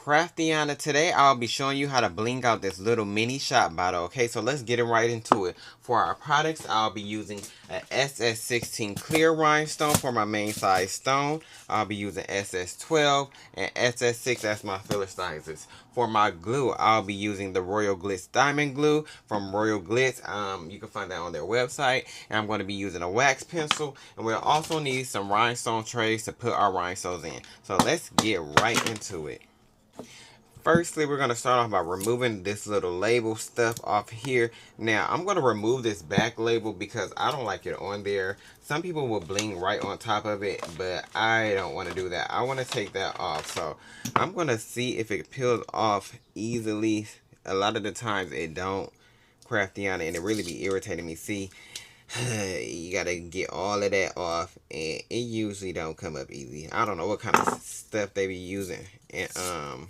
Craftiana, today I'll be showing you how to bling out this little mini shot bottle. Okay, so let's get right into it. For our products, I'll be using a SS16 clear rhinestone for my main size stone. I'll be using SS12 and SS6 as my filler sizes. For my glue, I'll be using the Royal Glitz Diamond Glue from Royal Glitz. You can find that on their website. And I'm going to be using a wax pencil. And we'll also need some rhinestone trays to put our rhinestones in. So let's get right into it. Firstly, we're going to start off by removing this little label stuff off here. Now, I'm going to remove this back label because I don't like it on there. Some people will bling right on top of it, but I don't want to do that. I want to take that off. So, I'm going to see if it peels off easily. A lot of the times it don't, Craftiana, and it really be irritating me. See, you got to get all of that off, and it usually don't come up easy. I don't know what kind of stuff they be using. And,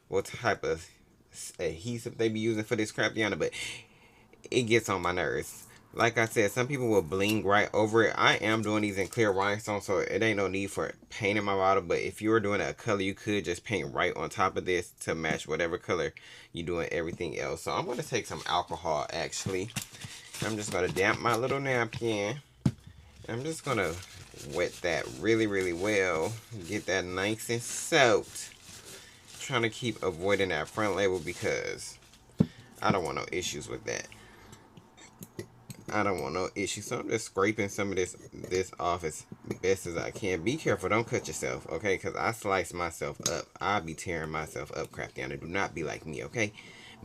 what type of adhesive they be using for this Craftiana, but it gets on my nerves. Like I said, some people will bling right over it. I am doing these in clear rhinestone, so it ain't no need for painting my bottle, but if you were doing a color, you could just paint right on top of this to match whatever color you're doing everything else. So I'm going to take some alcohol, actually. I'm just going to damp my little napkin. I'm just going to wet that really, really well. Get that nice and soaked. Trying to keep avoiding that front label because I don't want no issues with that. I don't want no issues. So I'm just scraping some of this off as best as I can. Be careful, don't cut yourself, okay? Because I slice myself up. I'll be tearing myself up, Craftiana. Do not be like me, okay?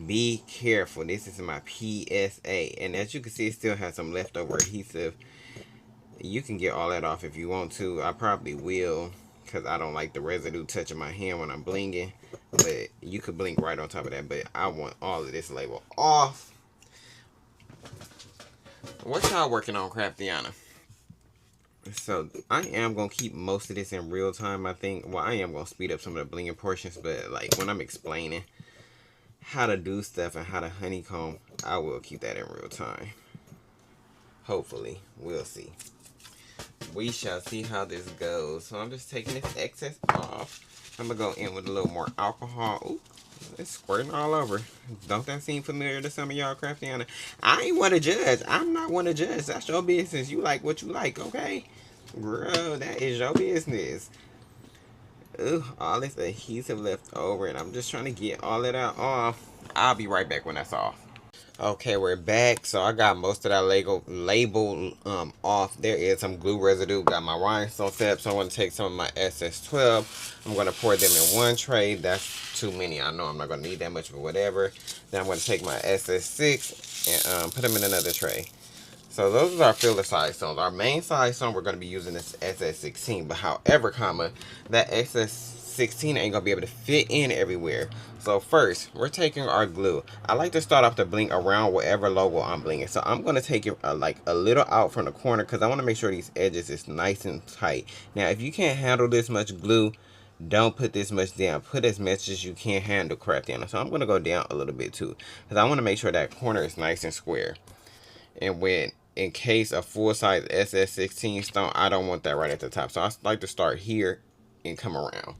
Be careful. This is my PSA. And as you can see, it still has some leftover adhesive. You can get all that off if you want to. I probably will, because I don't like the residue touching my hand when I'm blinging. But you could blink right on top of that. But I want all of this label off. What y'all working on, Craftiana? So I am going to keep most of this in real time, I think. Well, I am going to speed up some of the blinging portions. But like when I'm explaining how to do stuff and how to honeycomb, I will keep that in real time. Hopefully. We'll see. We shall see how this goes. So I'm just taking this excess off. I'm going to go in with a little more alcohol. Ooh, it's squirting all over. Don't that seem familiar to some of y'all, Craftiana? I ain't one to judge. I'm not one to judge. That's your business. You like what you like, okay? Bro, that is your business. Ooh, all this adhesive left over. And I'm just trying to get all of that off. I'll be right back when that's off. Okay, we're back. So I got most of that label off. There is some glue residue. Got my rhinestone set up. So I'm going to take some of my SS12. I'm going to pour them in one tray. That's too many. I know I'm not going to need that much, but whatever. Then I'm going to take my SS6 and put them in another tray. So those are our filler size stones. Our main size stone, we're going to be using this SS16. But however, that SS16 ain't going to be able to fit in everywhere. So first, we're taking our glue. I like to start off the bling around whatever logo I'm blinging. So I'm going to take it like a little out from the corner because I want to make sure these edges is nice and tight. Now, if you can't handle this much glue, don't put this much down. Put as much as you can handle, Craftiana. So I'm going to go down a little bit too because I want to make sure that corner is nice and square. And in case a full-size SS16 stone, I don't want that right at the top. So I like to start here and come around.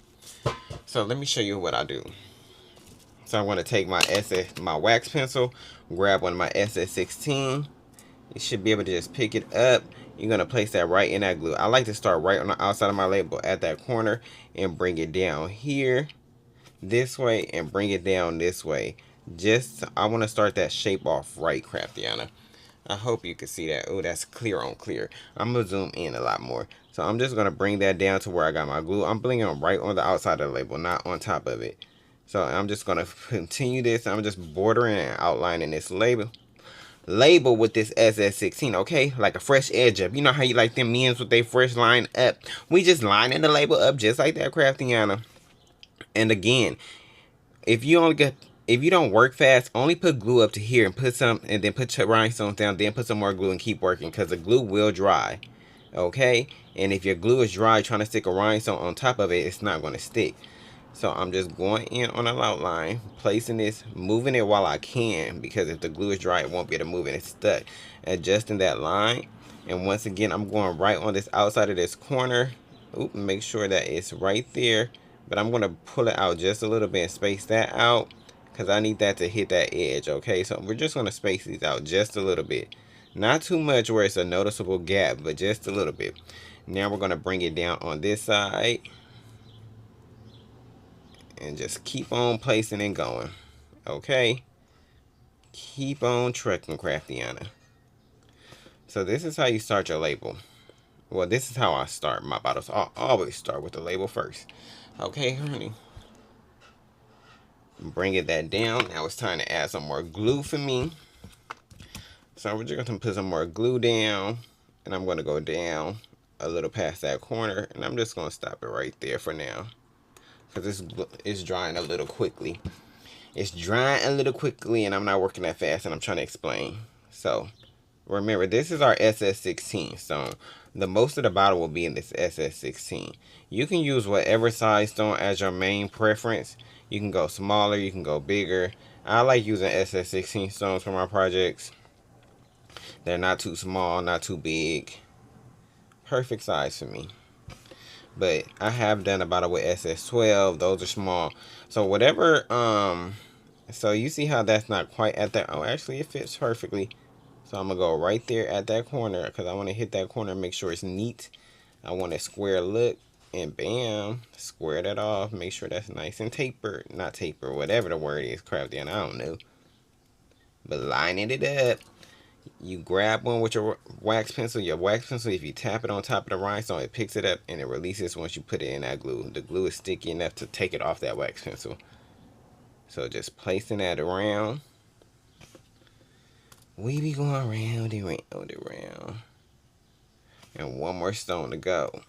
So let me show you what I do. So I'm going to take my wax pencil, grab one of my SS16. You should be able to just pick it up. You're going to place that right in that glue. I like to start right on the outside of my label at that corner and bring it down here this way and bring it down this way. I want to start that shape off right, Craftiana. I hope you can see that. Oh, that's clear on clear. I'm going to zoom in a lot more. So I'm just going to bring that down to where I got my glue. I'm blinging on right on the outside of the label, not on top of it. So I'm just going to continue this. I'm just bordering and outlining this label with this SS16, okay? Like a fresh edge up. You know how you like them men's with their fresh line up? We just lining the label up just like that, Craftiana. And again, if you don't work fast, only put glue up to here and then put your rhinestones down, then put some more glue and keep working because the glue will dry, okay? And if your glue is dry, trying to stick a rhinestone on top of it, it's not going to stick. So I'm just going in on a outline, placing this, moving it while I can, because if the glue is dry, it won't be able to move and it's stuck. Adjusting that line, and once again, I'm going right on this outside of this corner. Oop, make sure that it's right there. but I'm going to pull it out just a little bit and space that out because I need that to hit that edge, okay? So we're just going to space these out just a little bit. Not too much where it's a noticeable gap, but just a little bit. Now we're going to bring it down on this side and just keep on placing and going, okay? Keep on trucking, Craftiana. So this is how you start your label. Well, this is how I start my bottles. I'll always start with the label first. Okay, honey. Bring it that down. Now it's time to add some more glue for me. So we're just going to put some more glue down. And I'm going to go down a little past that corner. And I'm just going to stop it right there for now. Because it's drying a little quickly. It's drying a little quickly and I'm not working that fast and I'm trying to explain. So remember, this is our SS16 stone. The most of the bottle will be in this SS16. You can use whatever size stone as your main preference. You can go smaller, you can go bigger. I like using SS16 stones for my projects. They're not too small, not too big. Perfect size for me. But I have done a bottle with SS12. Those are small. So whatever, so you see how that's not quite at that. Oh, actually it fits perfectly. So I'm going to go right there at that corner because I want to hit that corner and make sure it's neat. I want a square look and bam, square that off. Make sure that's nice and tapered. Not tapered, whatever the word is, crafty, and I don't know. But lining it up. You grab one with your wax pencil. Your wax pencil, if you tap it on top of the rhinestone, it picks it up and it releases once you put it in that glue. The glue is sticky enough to take it off that wax pencil. So just placing that around. We be going round and round and round. And one more stone to go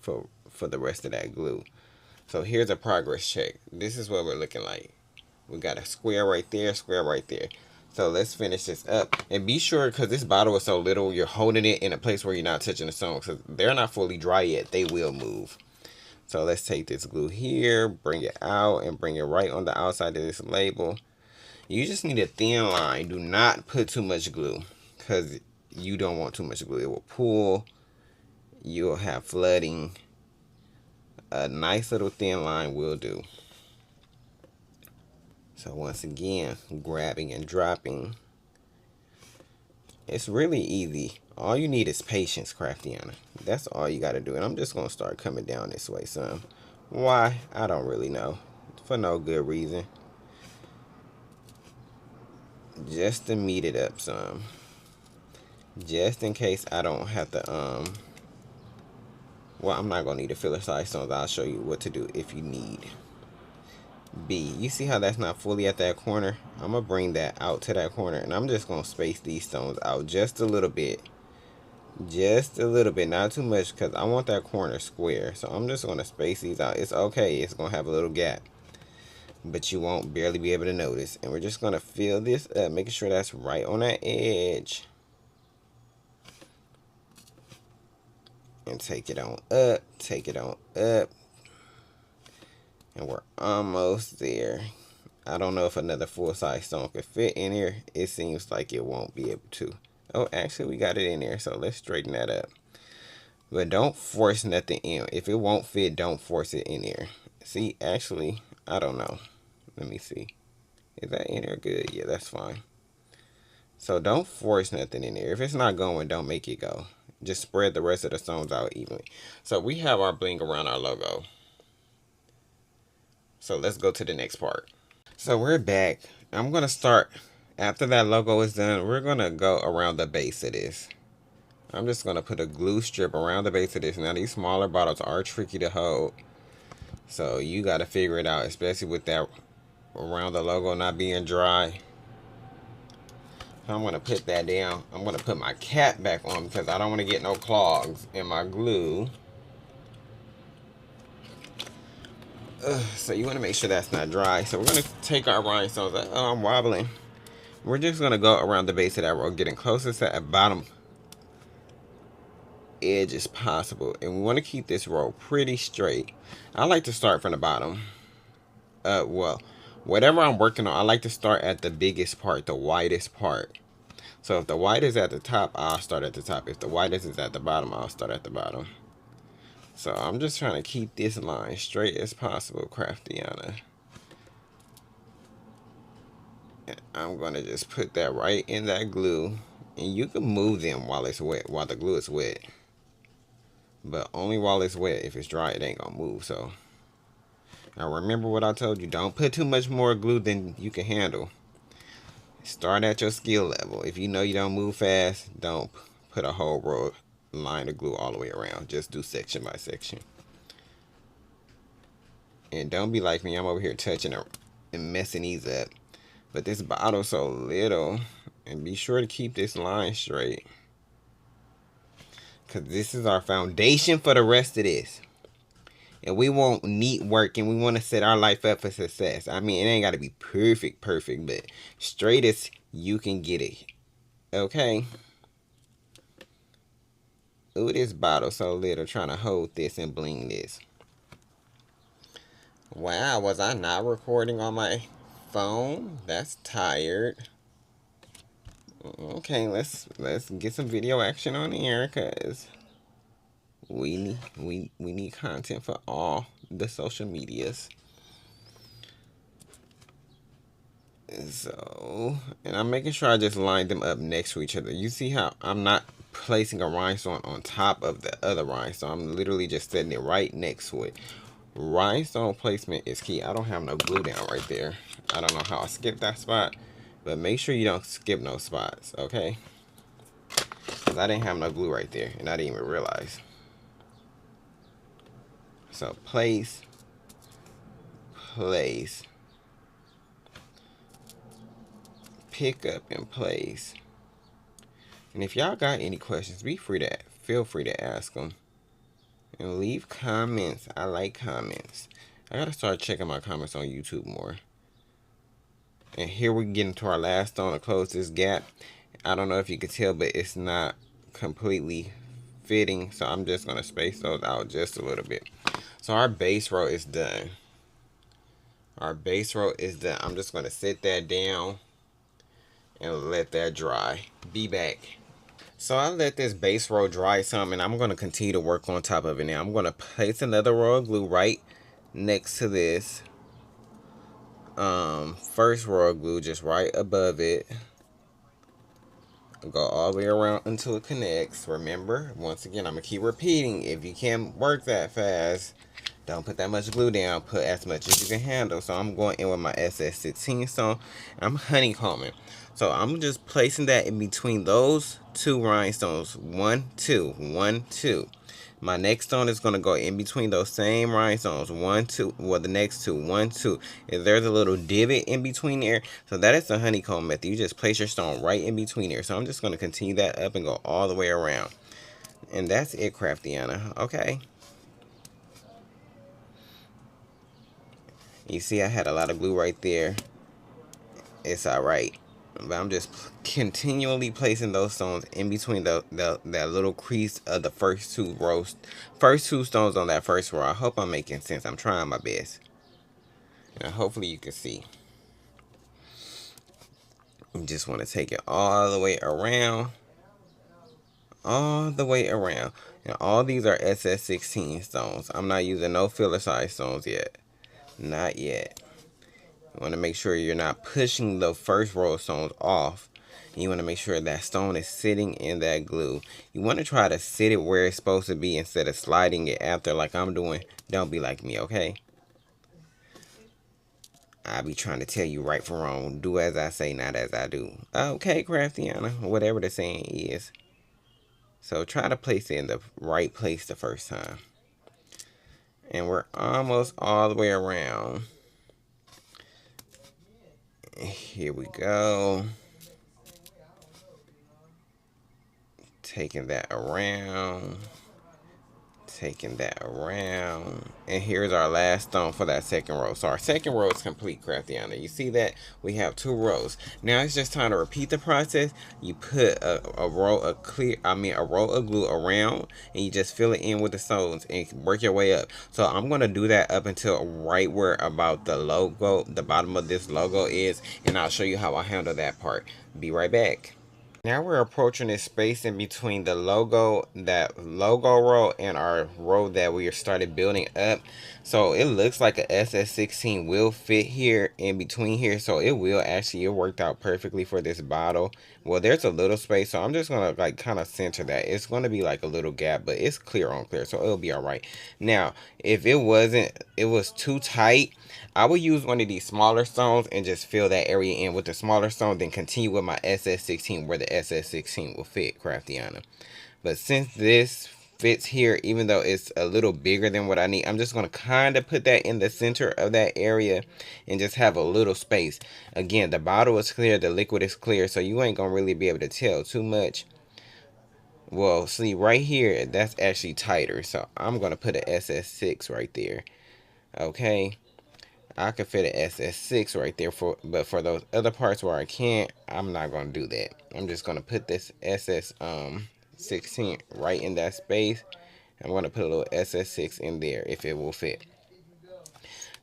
for the rest of that glue. So here's a progress check. This is what we're looking like. We got a square right there, square right there. So let's finish this up. And be sure, because this bottle is so little, you're holding it in a place where you're not touching the stone. Because they're not fully dry yet. They will move. So let's take this glue here, bring it out, and bring it right on the outside of this label. You just need a thin line. Do not put too much glue. Because you don't want too much glue. It will pull. You'll have flooding. A nice little thin line will do. So once again, grabbing and dropping. It's really easy. All you need is patience, Craftiana. That's all you got to do. And I'm just going to start coming down this way some. Why? I don't really know. For no good reason. Just to meet it up some. Just in case I don't have to, well, I'm not going to need a filler size stones. I'll show you what to do if you need. B. You see how that's not fully at that corner? I'm going to bring that out to that corner. And I'm just going to space these stones out just a little bit. Just a little bit. Not too much because I want that corner square. So I'm just going to space these out. It's okay. It's going to have a little gap. But you won't barely be able to notice. And we're just going to fill this up. Making sure that's right on that edge. And take it on up. Take it on up. And we're almost there. I don't know if another full-size stone could fit in here. It seems like it won't be able to. Oh, actually, we got it in there. So let's straighten that up. But don't force nothing in. If it won't fit, don't force it in there. See, actually, I don't know. Let me see. Is that in there good? Yeah, that's fine. So don't force nothing in there. If it's not going, don't make it go. Just spread the rest of the stones out evenly. So we have our bling around our logo. So let's go to the next part. So we're back. I'm going to start, after that logo is done, we're going to go around the base of this. I'm just going to put a glue strip around the base of this. Now these smaller bottles are tricky to hold. So you got to figure it out, especially with that around the logo not being dry. So I'm going to put that down. I'm going to put my cap back on because I don't want to get no clogs in my glue. So you want to make sure that's not dry. So we're going to take our rhinestones. Oh, I'm wobbling. We're just going to go around the base of that row, getting closest to that bottom edge as possible. And we want to keep this row pretty straight. I like to start from the bottom. Well, whatever I'm working on, I like to start at the biggest part, the widest part. So if the white is at the top, I'll start at the top. If the whitest is at the bottom, I'll start at the bottom. So I'm just trying to keep this line straight as possible, Craftiana. And I'm gonna just put that right in that glue. And you can move them while it's wet, while the glue is wet. But only while it's wet. If it's dry, it ain't gonna move. So now remember what I told you. Don't put too much more glue than you can handle. Start at your skill level. If you know you don't move fast, don't put a whole row line of glue all the way around. Just do section by section. And don't be like me. I'm over here touching and messing these up. But this bottle's so little. And be sure to keep this line straight. Because this is our foundation for the rest of this. And we want neat work, and we want to set our life up for success. I mean, it ain't got to be perfect, but straight as you can get it. Okay? Ooh, this bottle so little, trying to hold this and bling this. Wow, was I not recording on my phone? That's tired. Okay, let's get some video action on here, cause we need content for all the social medias. So, and I'm making sure I just line them up next to each other. You see how I'm not placing a rhinestone on top of the other rhinestone. I'm literally just setting it right next to it. Rhinestone placement is key. I don't have no glue down right there. I don't know how I skipped that spot, but make sure you don't skip no spots, okay? Because I didn't have no glue right there, and I didn't even realize. So place, pick up and place. And if y'all got any questions, feel free to ask them. And leave comments. I like comments. I gotta start checking my comments on YouTube more. And here we get into our last stone to close this gap. I don't know if you can tell, but it's not completely fitting. So I'm just gonna space those out just a little bit. So our base row is done. I'm just gonna sit that down and let that dry. Be back. So I let this base row dry some, and I'm going to continue to work on top of it now. I'm going to place another row of glue right next to this first row of glue, just right above it. Go all the way around until it connects. Remember, once again, I'm going to keep repeating, if you can't work that fast, don't put that much glue down. Put as much as you can handle. So I'm going in with my SS16 stone. I'm honeycombing. So I'm just placing that in between those two rhinestones. 1, 2, 1, 2. My next stone is going to go in between those same rhinestones. 1, 2. Well, the next two. 1, 2. If there's a little divot in between there, so that is the honeycomb method. You just place your stone right in between there. So I'm just going to continue that up and go all the way around. And that's it, Craftiana. Okay. You see I had a lot of glue right there. It's alright. But I'm just continually placing those stones in between that little crease of the first two stones on that first row. I hope I'm making sense. I'm trying my best. And hopefully you can see. You just want to take it all the way around. All the way around. And all these are SS16 stones. I'm not using no filler size stones yet. Not yet. You want to make sure you're not pushing the first row of stones off. You want to make sure that stone is sitting in that glue. You want to try to sit it where it's supposed to be instead of sliding it after like I'm doing. Don't be like me, okay? I be trying to tell you right from wrong. Do as I say, not as I do. Okay, Craftiana. Whatever the saying is. So try to place it in the right place the first time. And we're almost all the way around. Here we go. Taking that around. And here's our last stone for that second row. So our second row is complete, Craftiana. You see that? We have 2 rows. Now it's just time to repeat the process. You put a row of glue around, and you just fill it in with the stones and work your way up. So I'm going to do that up until right where about the logo, the bottom of this logo is, and I'll show you how I handle that part. Be right back. Now we're approaching this space in between the logo, that logo row, and our row that we started building up. So it looks like a SS16 will fit here in between here. So it will actually, it worked out perfectly for this bottle. Well, there's a little space, so I'm just gonna like kind of center that. It's gonna be like a little gap, but it's clear on clear, so it'll be all right. Now, if it wasn't, it was too tight, I would use one of these smaller stones and just fill that area in with the smaller stone, then continue with my SS16 where the SS16 will fit, Craftiana. But since this fits here, even though it's a little bigger than what I need, I'm just going to kind of put that in the center of that area and just have a little space. Again, the bottle is clear, the liquid is clear, so you ain't going to really be able to tell too much. Well, see right here, that's actually tighter, so I'm going to put an SS6 right there. Okay. I could fit an SS6 right there, but for those other parts where I can't, I'm not going to do that. I'm just going to put this SS16 right in that space. I'm going to put a little SS6 in there if it will fit.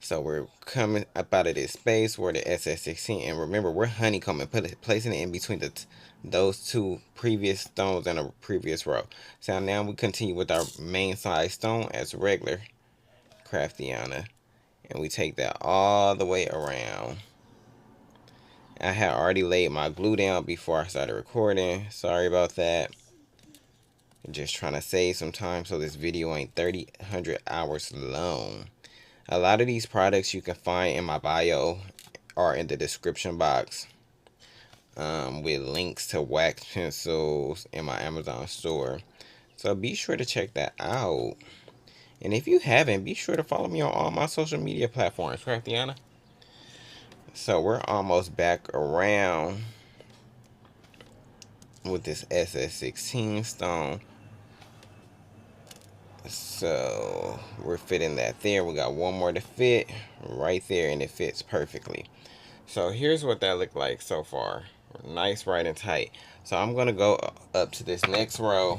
So we're coming up out of this space where the SS16, and remember we're honeycombing, placing it in between those two previous stones in a previous row. So now we continue with our main size stone as regular, Craftiana. And we take that all the way around. I had already laid my glue down before I started recording. Sorry about that. I'm just trying to save some time so this video ain't 100 hours long. A lot of these products you can find in my bio or in the description box, with links to wax pencils in my Amazon store. So be sure to check that out. And if you haven't, be sure to follow me on all my social media platforms, Craftiana. So we're almost back around with this SS16 stone. So we're fitting that there. We got one more to fit right there, and it fits perfectly. So here's what that looked like so far. Nice, right, and tight. So I'm going to go up to this next row.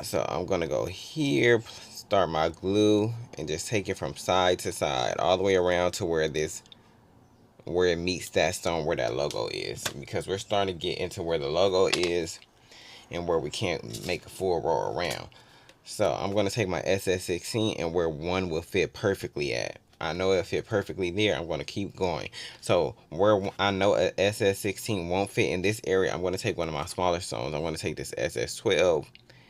So I'm going to go here, start my glue, and just take it from side to side all the way around to where it meets that stone where that logo is, because we're starting to get into where the logo is and where we can't make a full row around. So I'm going to take my SS16 and where one will fit perfectly at. I know it'll fit perfectly there. I'm going to keep going. So where I know a SS16 won't fit in this area, I'm going to take one of my smaller stones. I'm going to take this SS12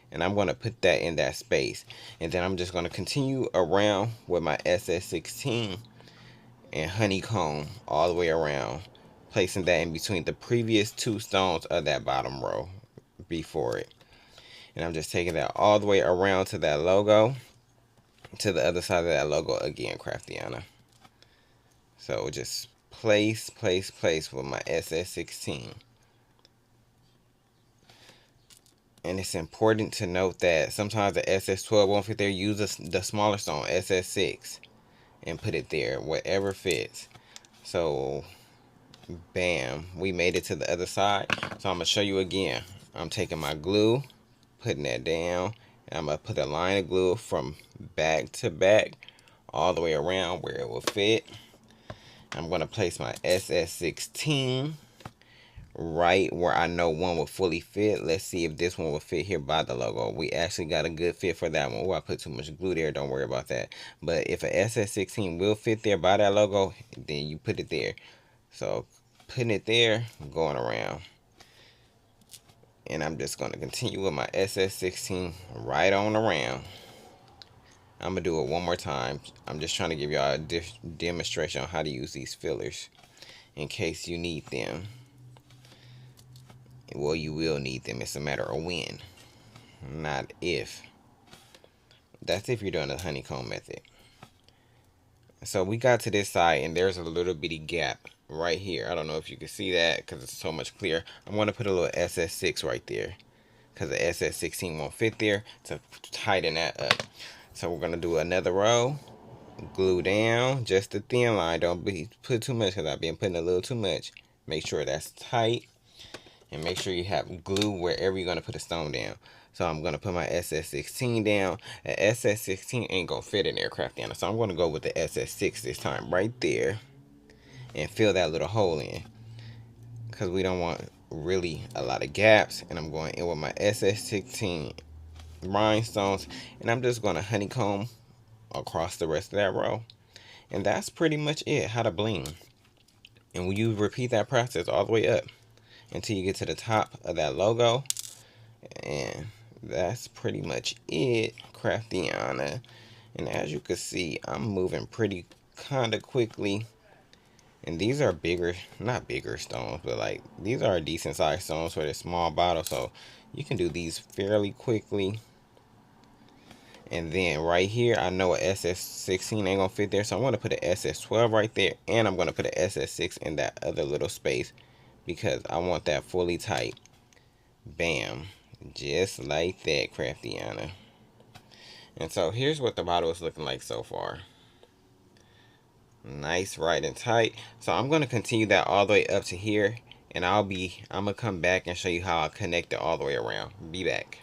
and I'm going to put that in that space. And then I'm just going to continue around with my SS16 and honeycomb all the way around, placing that in between the previous two stones of that bottom row before it. And I'm just taking that all the way around to that logo, to the other side of that logo again, Craftiana. So just place with my SS16. And it's important to note that sometimes the SS12 won't fit there. Use the smaller stone, SS6, and put it there, whatever fits. So bam, we made it to the other side. So I'm going to show you again. I'm taking my glue, putting that down, and I'm going to put a line of glue from back to back all the way around where it will fit. I'm going to place my SS16 right where I know one will fully fit. Let's see if this one will fit here by the logo. We actually got a good fit for that one. Oh, I put too much glue there. Don't worry about that. But if an SS16 will fit there by that logo, then you put it there. So putting it there, going around. And I'm just going to continue with my SS16 right on around. I'm going to do it one more time. I'm just trying to give y'all a demonstration on how to use these fillers in case you need them. Well, you will need them. It's a matter of when, not if. That's if you're doing the honeycomb method. So we got to this side, and there's a little bitty gap right here. I don't know if you can see that because it's so much clear. I'm going to put a little SS6 right there because the SS16 won't fit there to tighten that up. So we're going to do another row. Glue down just the thin line. Don't put too much because I've been putting a little too much. Make sure that's tight. And make sure you have glue wherever you're going to put a stone down. So I'm going to put my SS16 down. An SS16 ain't going to fit in there, Craftiana. So I'm going to go with the SS6 this time right there. And fill that little hole in. Because we don't want really a lot of gaps, and I'm going in with my SS16 rhinestones, and I'm just going to honeycomb across the rest of that row. And that's pretty much it, how to bling. And when you repeat that process all the way up until you get to the top of that logo, and that's pretty much it, Craftiana. And as you can see, I'm moving pretty kind of quickly. And these are bigger, not bigger stones, but like these are a decent sized stones for this small bottle, so you can do these fairly quickly. And then right here, I know a SS16 ain't gonna fit there, so I'm gonna put an SS12 right there, and I'm gonna put an SS6 in that other little space because I want that fully tight. Bam, just like that, Craftiana. And so here's what the bottle is looking like so far. Nice, right and tight. So I'm going to continue that all the way up to here, and I'm gonna come back and show you how I connect it all the way around. Be back.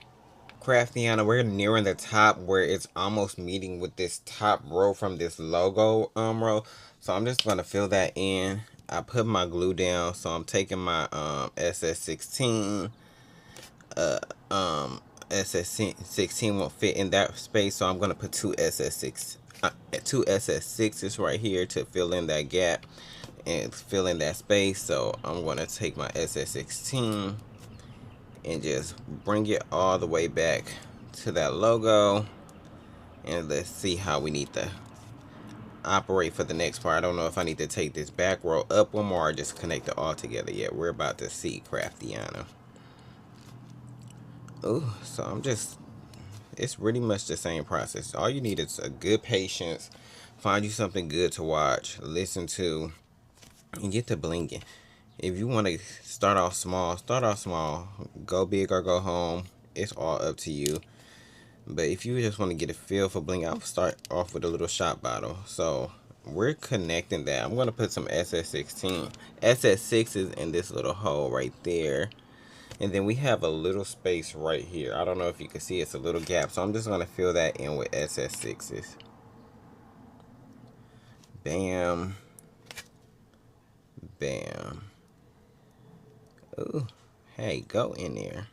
Craftiana, we're nearing the top where it's almost meeting with this top row from this logo row. So I'm just going to fill that in. I put my glue down, so I'm taking my SS16. SS16 won't fit in that space, so I'm gonna put two SS6s right here to fill in that gap and fill in that space. So I'm gonna take my SS16 and just bring it all the way back to that logo, and let's see how we need to operate for the next part. I don't know if I need to take this back row up one more or just connect it all together yet. We're about to see, Craftiana. Oh, so it's pretty much the same process. All you need is a good patience, find you something good to watch, listen to, and get to blinging. If you want to start off small, go big or go home. It's all up to you. But if you just want to get a feel for bling, I'll start off with a little shot bottle. So we're connecting that. I'm going to put some SS6s in this little hole right there. And then we have a little space right here. I don't know if you can see, it's a little gap. So I'm just going to fill that in with SS6s. Bam. Bam. Ooh. Hey, go in there.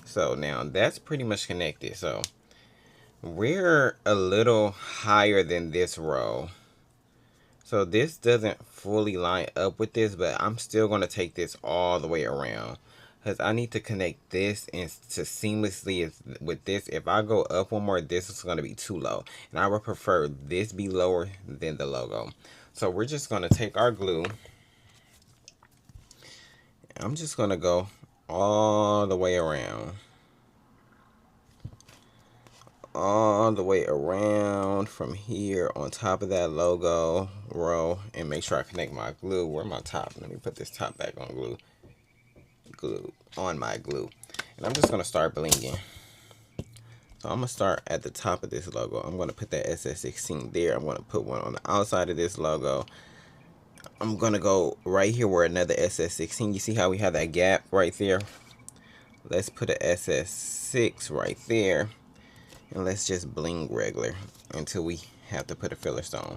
So now that's pretty much connected. So we're a little higher than this row. So this doesn't fully line up with this, but I'm still going to take this all the way around. Because I need to connect this and to seamlessly with this. If I go up one more, this is going to be too low. And I would prefer this be lower than the logo. So we're just going to take our glue. I'm just going to go all the way around. All the way around from here on top of that logo row. And make sure I connect my glue. Where my top? Let me put this top back on glue. Glue on my glue, and I'm just gonna start blinging. So I'm gonna start at the top of this logo. I'm gonna put that SS16 there. I'm gonna put one on the outside of this logo. I'm gonna go right here where another SS16. You see how we have that gap right there? Let's put a SS6 right there, and let's just bling regular until we have to put a filler stone.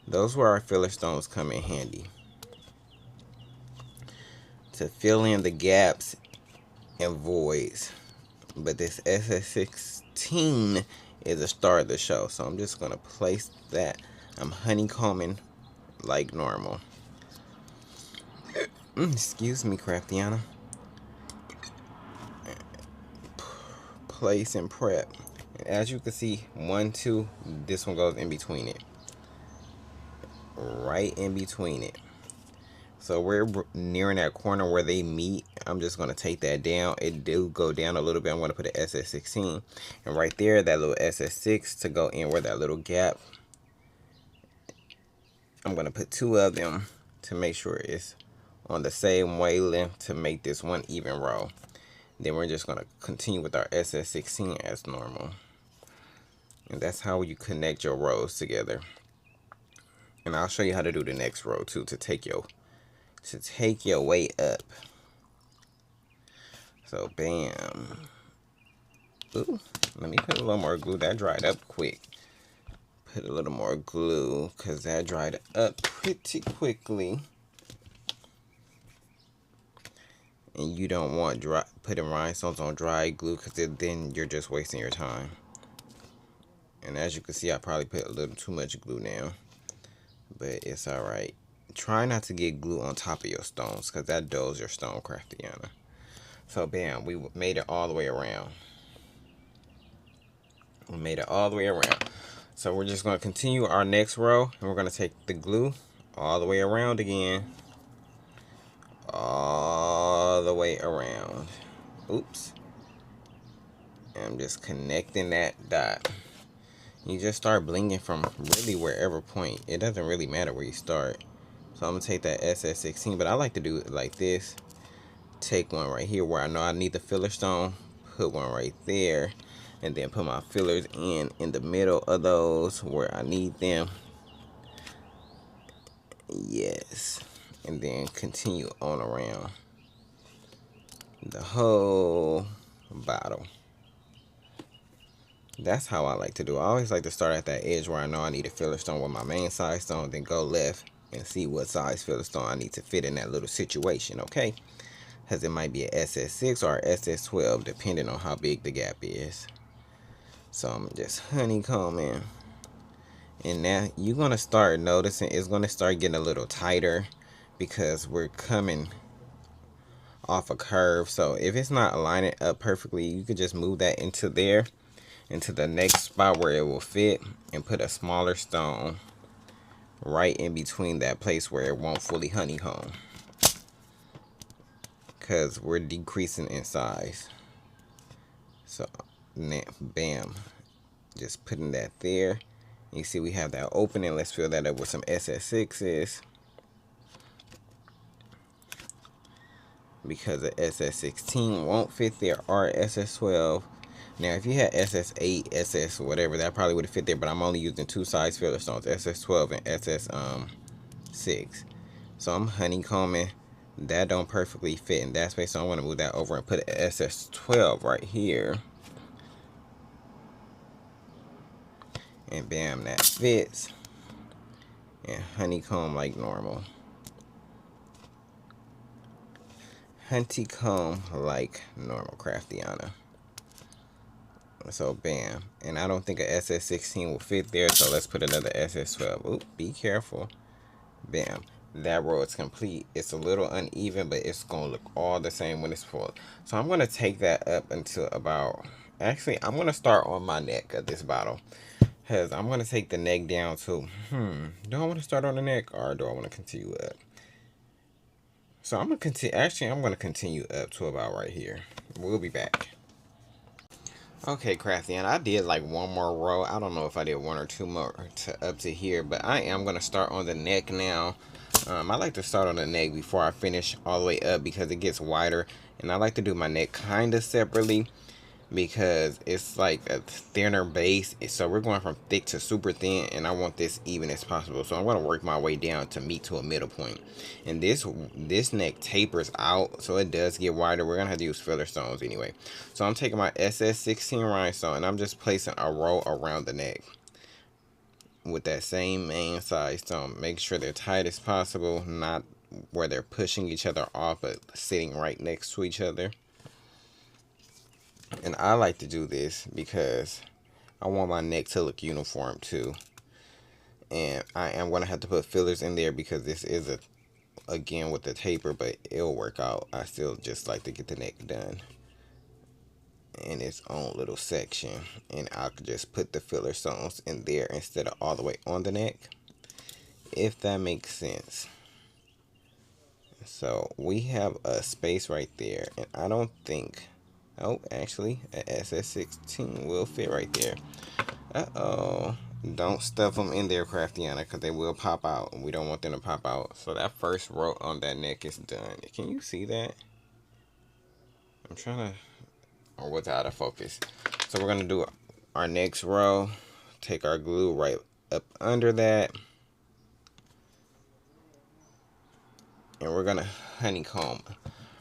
Those where our filler stones come in handy to fill in the gaps and voids. But this SS16 is a star of the show, so I'm just gonna place that. I'm honeycombing like normal. Excuse me, Craftiana. Place and prep. As you can see, 1, 2, this one goes in between it. Right in between it. So we're nearing that corner where they meet. I'm just going to take that down. It do go down a little bit. I'm going to put an SS16. And right there, that little SS6 to go in where that little gap. I'm going to put 2 of them to make sure it's on the same wavelength to make this one even row. Then we're just going to continue with our SS16 as normal. And that's how you connect your rows together. And I'll show you how to do the next row too to take your way up. So bam. Ooh, let me put a little more glue. That dried up quick. Put a little more glue because that dried up pretty quickly. And you don't want putting rhinestones on dry glue, because then you're just wasting your time. And as you can see, I probably put a little too much glue now, but it's alright. Try not to get glue on top of your stones, because that dulls your stone, Craftiana. So bam, we made it all the way around. We made it all the way around. So we're just going to continue our next row, and we're going to take the glue all the way around again. All the way around. Oops. And I'm just connecting that dot. You just start blinging from really wherever point. It doesn't really matter where you start. So I'm going to take that SS16, but I like to do it like this. Take one right here where I know I need the filler stone. Put one right there. And then put my fillers in the middle of those where I need them. Yes. And then continue on around the whole bottle. That's how I like to do it. I always like to start at that edge where I know I need a filler stone with my main size stone, then go left and see what size filler stone I need to fit in that little situation, okay? Because it might be a SS6 or a SS12 depending on how big the gap is. So I'm just honeycombing. And now you're going to start noticing it's going to start getting a little tighter because we're coming off a curve. So if it's not aligning up perfectly, you could just move that into there, into the next spot where it will fit, and put a smaller stone right in between that place where it won't fully honeycomb, because we're decreasing in size. So bam, just putting that there. You see we have that opening. Let's fill that up with some SS6s, because the SS16 won't fit there, or SS12. Now if you had SS8, SS whatever, that probably would have fit there, but I'm only using two size filler stones, SS12 and SS6. So I'm honeycombing. That don't perfectly fit in that space, so I'm going to move that over and put an SS12 right here. And bam, that fits. And honeycomb like normal. Honeycomb like normal, Craftiana. So bam. And I don't think a SS16 will fit there, so let's put another SS12. Oop, be careful. Bam. That row is complete. It's a little uneven, but it's going to look all the same when it's full. So I'm going to take that up until about... Actually, I'm going to start on my neck of this bottle, because I'm going to take the neck down to... Do I want to start on the neck, or do I want to continue up? So I'm going to continue... Actually, I'm going to continue up to about right here. We'll be back. Okay, Crafty, and I did like one more row. I don't know if I did one or two more up to here, but I am going to start on the neck now. I like to start on the neck before I finish all the way up, because it gets wider, and I like to do my neck kind of separately because it's like a thinner base. So we're going from thick to super thin, and I want this even as possible. So I'm going to work my way down to meet to a middle point. And this neck tapers out, so it does get wider. We're going to have to use filler stones anyway. So I'm taking my SS16 rhinestone, and I'm just placing a row around the neck with that same main size stone. Make sure they're tight as possible, not where they're pushing each other off, but sitting right next to each other. And I like to do this because I want my neck to look uniform too. And I am going to have to put fillers in there because this is again with the taper, but it'll work out. I still just like to get the neck done in its own little section, and I could just put the filler stones in there instead of all the way on the neck, if that makes sense. So we have a space right there, and I don't think, oh, actually a SS16 will fit right there. Don't stuff them in there, Craftiana, because they will pop out, and we don't want them to pop out. So that first row on that neck is done. Can you see that? I'm trying to, or what's out of focus. So we're going to do our next row. Take our glue right up under that, and we're going to honeycomb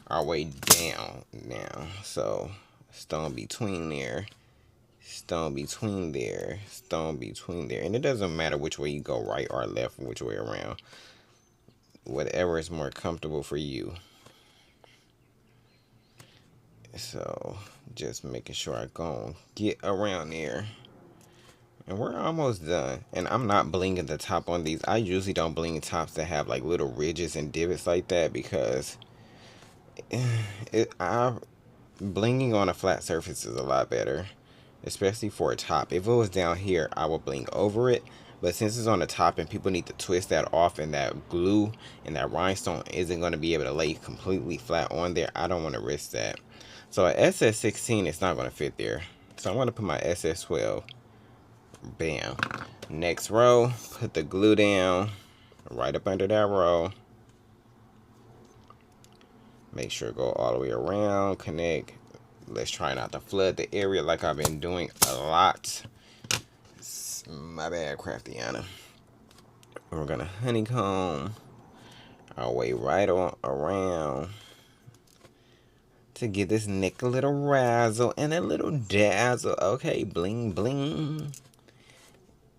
our way down now. So stone between there, stone between there, stone between there. And it doesn't matter which way you go, right or left, or which way around. Whatever is more comfortable for you. So just making sure I go and get around there. And we're almost done. And I'm not blinging the top on these. I usually don't bling tops that have like little ridges and divots like that because blinging on a flat surface is a lot better, especially for a top. If it was down here, I would bling over it. But since it's on the top and people need to twist that off, and that glue and that rhinestone isn't going to be able to lay completely flat on there, I don't want to risk that. So a SS16 is not going to fit there. So I'm going to put my SS12. Bam. Next row, put the glue down right up under that row. Make sure go all the way around, connect. Let's try not to flood the area like I've been doing a lot. My bad, Craftiana. We're gonna honeycomb our way right on around to give this neck a little razzle and a little dazzle. Okay, bling bling.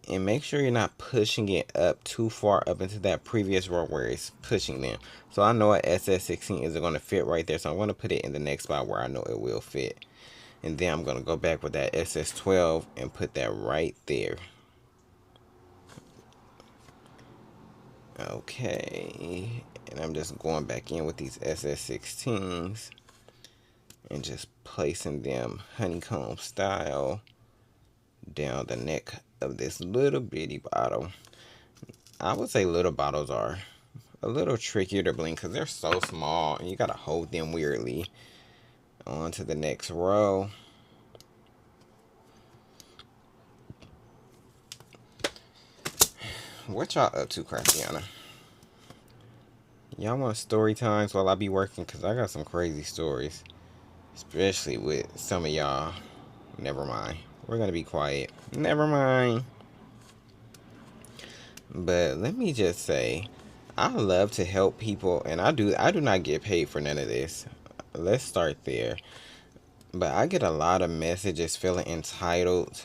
And make sure you're not pushing it up too far up into that previous row where it's pushing them. So I know a SS16 isn't going to fit right there. So I'm going to put it in the next spot where I know it will fit. And then I'm going to go back with that SS12 and put that right there. Okay. And I'm just going back in with these SS16s. And just placing them honeycomb style down the neck of this little bitty bottle. I would say little bottles are a little trickier to bling because they're so small and you gotta hold them weirdly. On to the next row. What y'all up to, Craftiana? Y'all want story times while I be working? Because I got some crazy stories. Especially with some of y'all. Never mind. We're gonna be quiet. Never mind. But let me just say, I love to help people, and I do not get paid for none of this. Let's start there. But I get a lot of messages feeling entitled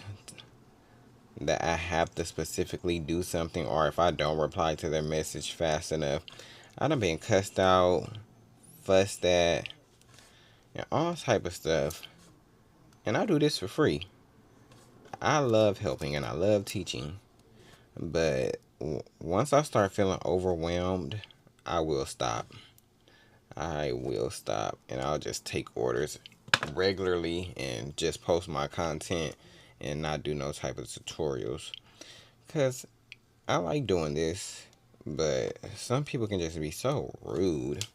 that I have to specifically do something, or if I don't reply to their message fast enough, I done been cussed out, fussed at, and all type of stuff. And I do this for free. I love helping and I love teaching. But once I start feeling overwhelmed, I will stop. I will stop, and I'll just take orders regularly and just post my content and not do no type of tutorials. Because I like doing this, but some people can just be so rude.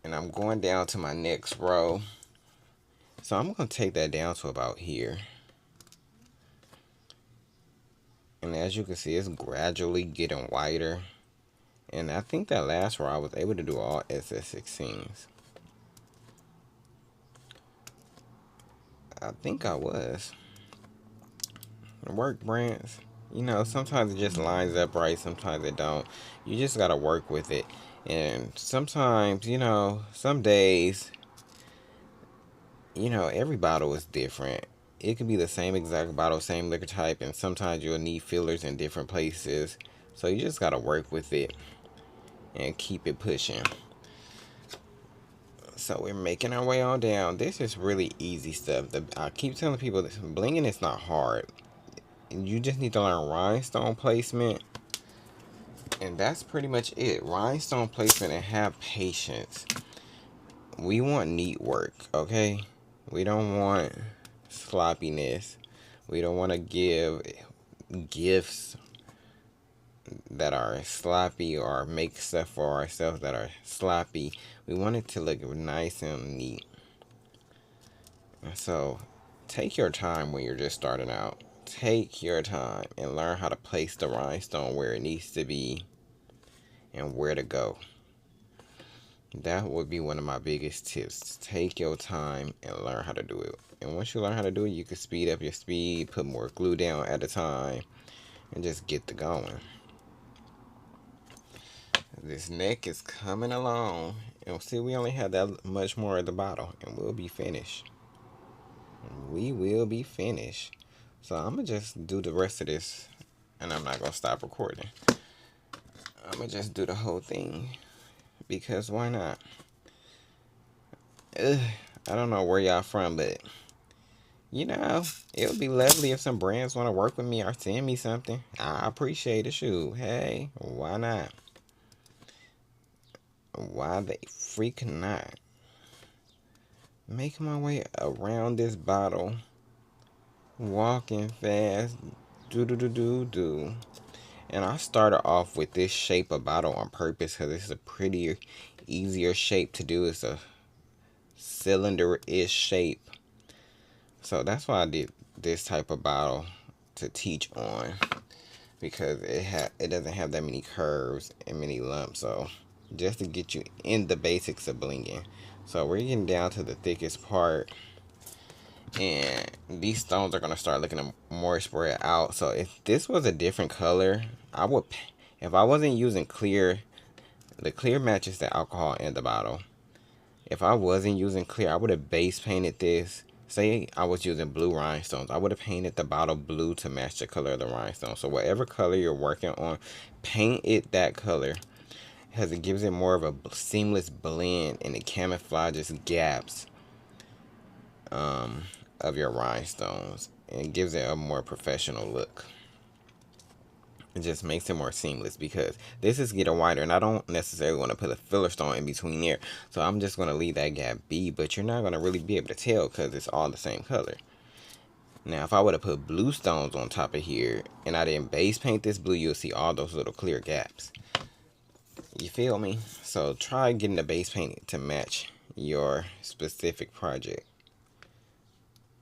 And I'm going down to my next row. So I'm going to take that down to about here. And as you can see, it's gradually getting wider. And I think that last row I was able to do all SS16s. I think I was. Work, brands. You know, sometimes it just lines up right, sometimes it don't. You just gotta work with it. And sometimes, you know, some days, you know, every bottle is different. It could be the same exact bottle, same liquor type, and sometimes you'll need fillers in different places. So you just gotta work with it and keep it pushing. So we're making our way on down. This is really easy stuff. I keep telling people this, blinging is not hard. You just need to learn rhinestone placement. And that's pretty much it. Rhinestone placement and have patience. We want neat work, okay? We don't want sloppiness. We don't want to give gifts that are sloppy or make stuff for ourselves that are sloppy. We want it to look nice and neat. So take your time when you're just starting out. Take your time and learn how to place the rhinestone where it needs to be and where to go. That would be one of my biggest tips. Take your time and learn how to do it. And once you learn how to do it, you can speed up your speed, put more glue down at a time, and just get to going. This neck is coming along. And see, we only have that much more at the bottom, and we'll be finished. We will be finished. So I'm going to just do the rest of this, and I'm not going to stop recording. I'm going to just do the whole thing, because why not? ugh, I don't know where y'all from, but you know, it would be lovely if some brands want to work with me or send me something. I appreciate it. Shoot, hey, why not? Why the freak not? Making my way around this bottle, walking fast, do do do do do. And I started off with this shape of bottle on purpose because this is a prettier, easier shape to do. It's a cylinder-ish shape. So that's why I did this type of bottle to teach on, because it doesn't have that many curves and many lumps. So just to get you in the basics of blinging. So we're getting down to the thickest part, and these stones are going to start looking more spread out. So if this was a different color, I would, if I wasn't using clear, the clear matches the alcohol in the bottle. If I wasn't using clear, I would have base painted this. Say I was using blue rhinestones, I would have painted the bottle blue to match the color of the rhinestone. So whatever color you're working on, paint it that color, because it gives it more of a seamless blend, and it camouflages gaps of your rhinestones, and it gives it a more professional look. It just makes it more seamless, because this is getting wider and I don't necessarily want to put a filler stone in between there. So I'm just going to leave that gap be, but you're not going to really be able to tell because it's all the same color. Now, if I would have put blue stones on top of here and I didn't base paint this blue, you'll see all those little clear gaps. You feel me? So try getting the base paint to match your specific project.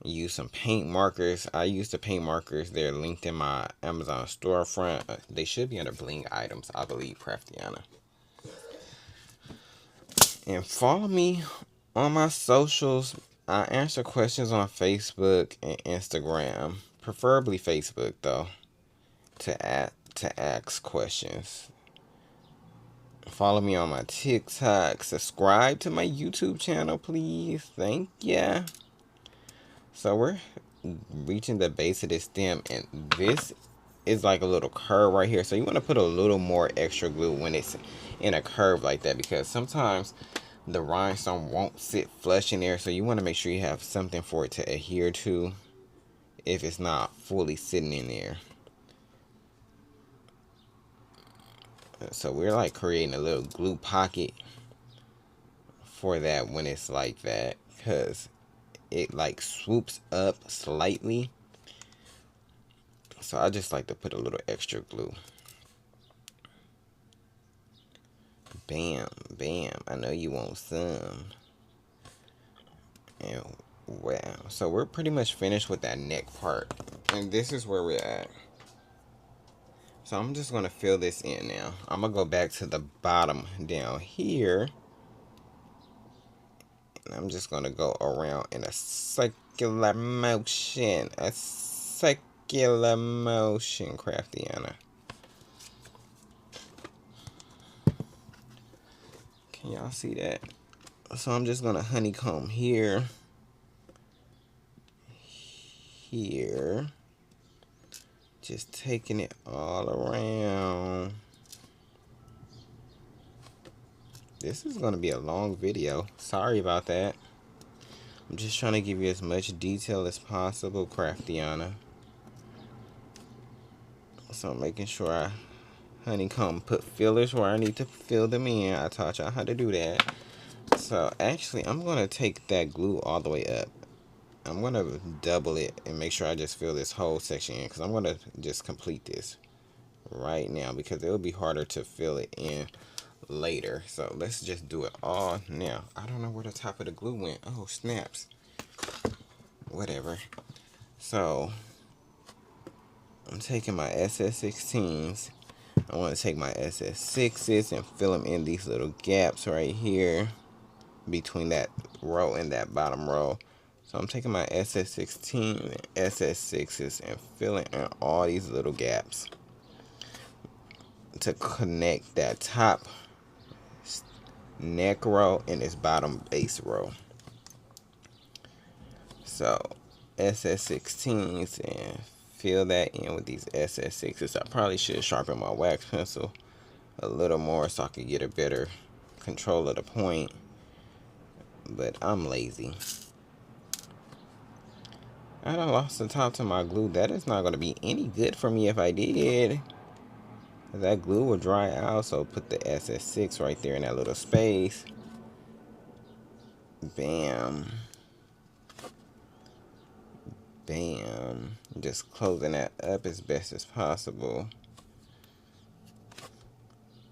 Use some paint markers. I use the paint markers. They're linked in my Amazon storefront. They should be under Bling items, I believe, Craftiana. And follow me on my socials. I answer questions on Facebook and Instagram, preferably Facebook though, to ask questions. Follow me on my TikTok. Subscribe to my YouTube channel, please. Thank ya. So we're reaching the base of this stem, and this is like a little curve right here. So you want to put a little more extra glue when it's in a curve like that, because sometimes the rhinestone won't sit flush in there. So you want to make sure you have something for it to adhere to if it's not fully sitting in there. So we're like creating a little glue pocket for that when it's like that, because it like swoops up slightly. So I just like to put a little extra glue. Bam, bam. I know you want some. And wow. So we're pretty much finished with that neck part. And this is where we're at. So I'm just going to fill this in now. I'm going to go back to the bottom down here. And I'm just going to go around in a circular motion. A circular motion, Craftiana. Can y'all see that? So I'm just going to honeycomb here. Here. Just taking it all around. This is going to be a long video. Sorry about that. I'm just trying to give you as much detail as possible, Craftiana. So I'm making sure I honeycomb, put fillers where I need to fill them in. I taught y'all how to do that. So actually, I'm going to take that glue all the way up. I'm going to double it and make sure I just fill this whole section in, because I'm going to just complete this right now, because it will be harder to fill it in later. So let's just do it all now. I don't know where the top of the glue went. Oh, snaps. Whatever. So I'm taking my SS16s. I want to take my SS6s and fill them in these little gaps right here between that row and that bottom row. So I'm taking my SS16 and SS6s and filling in all these little gaps to connect that top neck row and this bottom base row. So SS16s, and fill that in with these SS6s. I probably should sharpen my wax pencil a little more so I can get a better control of the point. but I'm lazy. I done lost the top to my glue. That is not going to be any good for me if I did. That glue will dry out, so put the SS6 right there in that little space. Bam. Bam. Just closing that up as best as possible.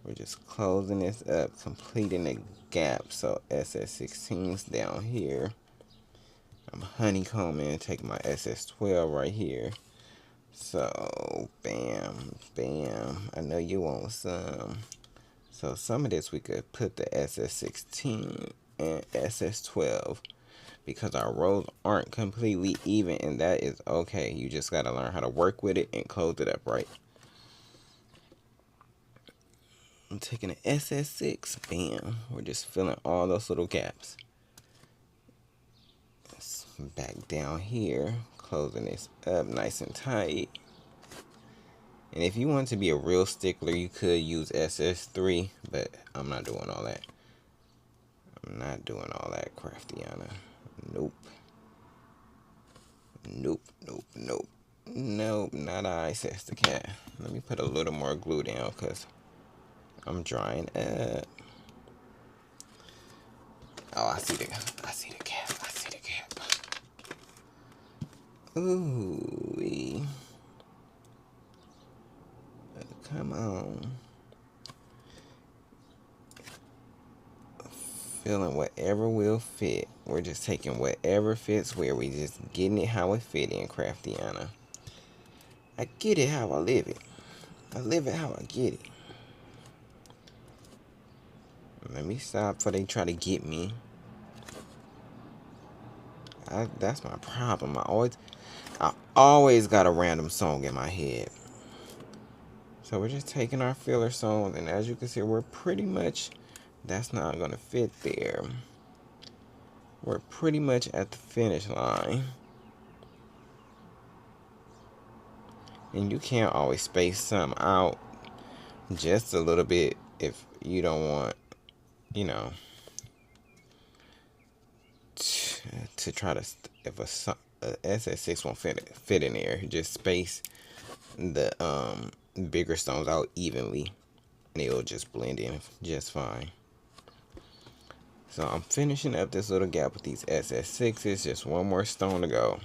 We're just closing this up, completing the gap. So SS16's down here. I'm honeycombing, taking my SS12 right here. So, bam, bam. I know you want some. So some of this we could put the SS16 and SS12 because our rows aren't completely even, and that is okay. You just got to learn how to work with it and close it up right. I'm taking an SS6, bam. We're just filling all those little gaps. Back down here, closing this up nice and tight. And if you want to be a real stickler, you could use SS3, but I'm not doing all that. I'm not doing all that, Craftiana. Nope. Nope, nope, nope. Nope, not I, says the cat. Let me put a little more glue down because I'm drying up. Oh, I see the gap. I see the gap. Ooh, come on. Feeling whatever will fit. We're just taking whatever fits where. We just getting it how it fit in, Craftiana. I get it how I live it. I live it how I get it. Let me stop before they try to get me. That's my problem. I always got a random song in my head. So we're just taking our filler songs, and as you can see, we're pretty much, that's not gonna fit there. We're pretty much at the finish line. And you can't always space some out just a little bit if you don't want, you know, to try to, if a SS6 won't fit in there, just space the bigger stones out evenly and it'll just blend in just fine. So I'm finishing up this little gap with these SS6s, just one more stone to go.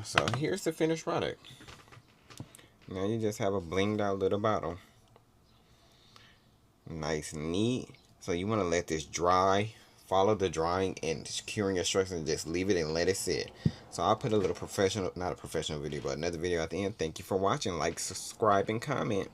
So here's the finished product. Now you just have a blinged out little bottle. Nice and neat. So you want to let this dry. Follow the drying and curing instructions. Just leave it and let it sit. So I'll put a little professional, not a professional video, but another video at the end. Thank you for watching. Like, subscribe, and comment.